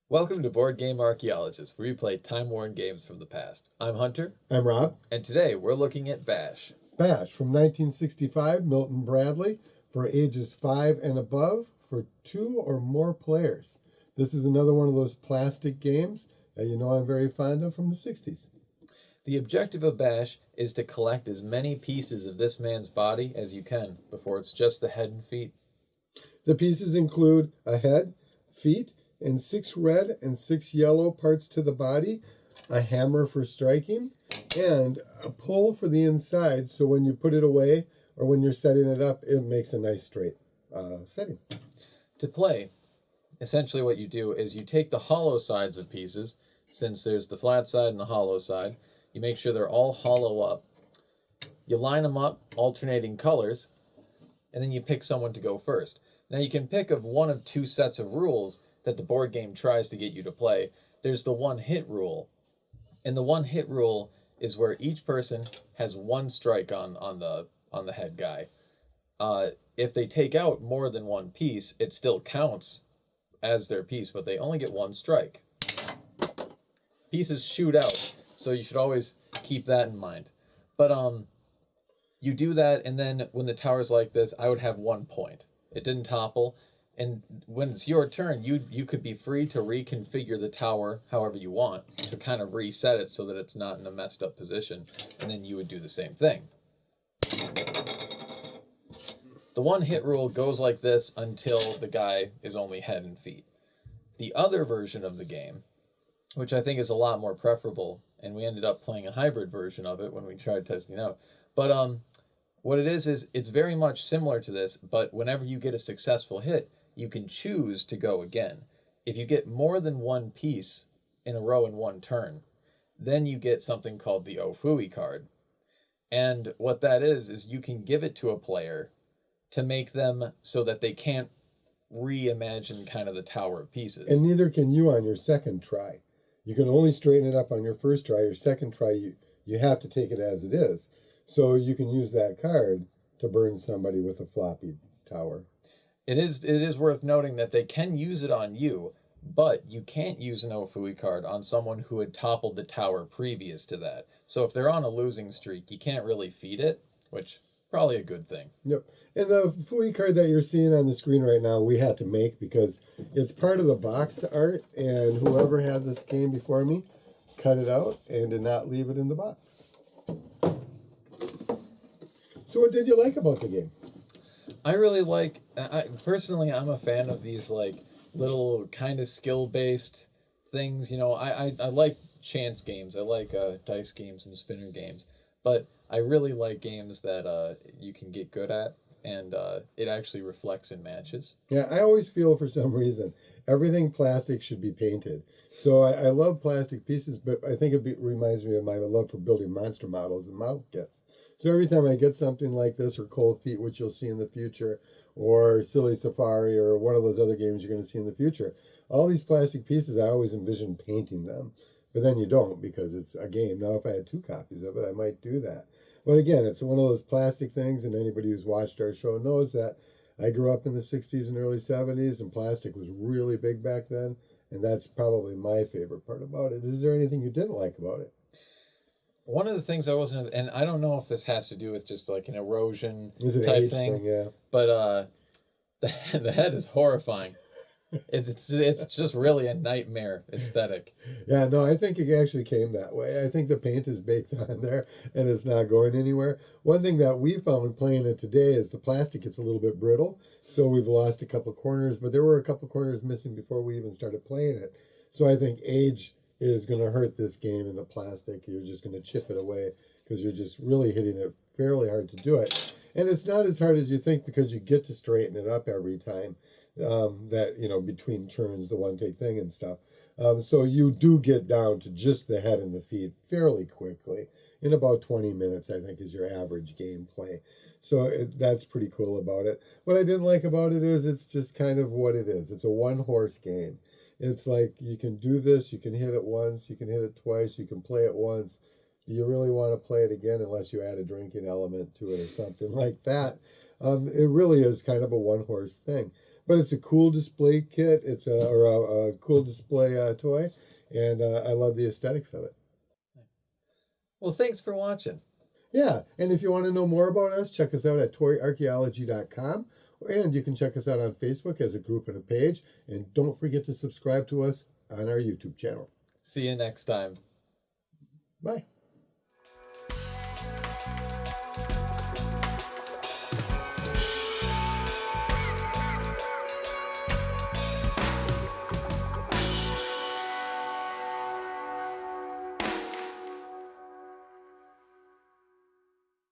Welcome to Board Game Archaeologists, where we play time-worn games from the past. I'm Hunter. I'm Rob. And today we're looking at Bash. Bash from 1965, Milton Bradley, for ages 5 and above, for 2 or more players. This is another one of those plastic games that you know I'm very fond of from the 60s. The objective of Bash is to collect as many pieces of this man's body as you can before it's just the head and feet. The pieces include a head, feet, and 6 red and 6 yellow parts to the body, a hammer for striking, and a pull for the inside, so when you put it away or when you're setting it up, it makes a nice straight setting. To play, essentially what you do is you take the hollow sides of pieces, since there's the flat side and the hollow side. You make sure they're all hollow up. You line them up, alternating colors, and then you pick someone to go first. Now you can pick of one of 2 sets of rules that the board game tries to get you to play. There's the one-hit rule. And the one-hit rule is where each person has 1 strike on the head guy. If they take out more than 1 piece, it still counts as their piece, but they only get 1 strike. Pieces shoot out, so you should always keep that in mind. But you do that, and then when the tower's like this, I would have 1 point. It didn't topple. And when it's your turn, you could be free to reconfigure the tower however you want, to kind of reset it so that it's not in a messed up position, and then you would do the same thing. The one-hit rule goes like this until the guy is only head and feet. The other version of the game, which I think is a lot more preferable, and we ended up playing a hybrid version of it when we tried testing out, but what it is it's very much similar to this, but whenever you get a successful hit, you can choose to go again. If you get more than 1 piece in a row in 1 turn, then you get something called the Offue Card. And what that is you can give it to a player to make them so that they can't reimagine kind of the tower of pieces. And neither can you on your second try. You can only straighten it up on your first try. Your second try, you have to take it as it is. So you can use that card to burn somebody with a floppy tower. It is worth noting that they can use it on you, but you can't use an Offue card on someone who had toppled the tower previous to that. So if they're on a losing streak, you can't really feed it, which is probably a good thing. Yep. And the Flea Card that you're seeing on the screen right now, we had to make because it's part of the box art, and whoever had this game before me cut it out and did not leave it in the box. So what did you like about the game? I really like, personally, I'm a fan of these like little kind of skill-based things. You know, I like chance games. I like dice games and spinner games. But I really like games that you can get good at, and it actually reflects in matches. Yeah, I always feel for some reason everything plastic should be painted. So I love plastic pieces, but I think it reminds me of my love for building monster models and model kits. So every time I get something like this, or Cold Feet, which you'll see in the future, or Silly Safari, or one of those other games you're going to see in the future, all these plastic pieces, I always envision painting them. But then you don't, because it's a game. Now, if I had 2 copies of it, I might do that. But again, it's one of those plastic things, and anybody who's watched our show knows that I grew up in the 60s and early 70s, and plastic was really big back then, and that's probably my favorite part about it. Is there anything you didn't like about it? One of the things I wasn't, and I don't know if this has to do with just like an erosion It's an type age thing, yeah. But the head is horrifying. It's just really a nightmare aesthetic. Yeah, no, I think it actually came that way. I think the paint is baked on there and it's not going anywhere. One thing that we found when playing it today is the plastic gets a little bit brittle, so we've lost a couple of corners, but there were a couple of corners missing before we even started playing it. So I think age is going to hurt this game in the plastic. You're just going to chip it away because you're just really hitting it fairly hard to do it. And it's not as hard as you think because you get to straighten it up every time. That, you know, between turns, the one-take thing and stuff. So you do get down to just the head and the feet fairly quickly. In about 20 minutes, I think, is your average gameplay. So that's pretty cool about it. What I didn't like about it is it's just kind of what it is. It's a one-horse game. It's like you can do this, you can hit it once, you can hit it twice, you can play it once. Do you really want to play it again unless you add a drinking element to it or something like that? It really is kind of a one-horse thing. But it's a cool display kit. It's a cool display toy, and I love the aesthetics of it. Well, thanks for watching. Yeah, and if you want to know more about us, check us out at toyarchaeology.com, and you can check us out on Facebook as a group and a page, and don't forget to subscribe to us on our YouTube channel. See you next time. Bye.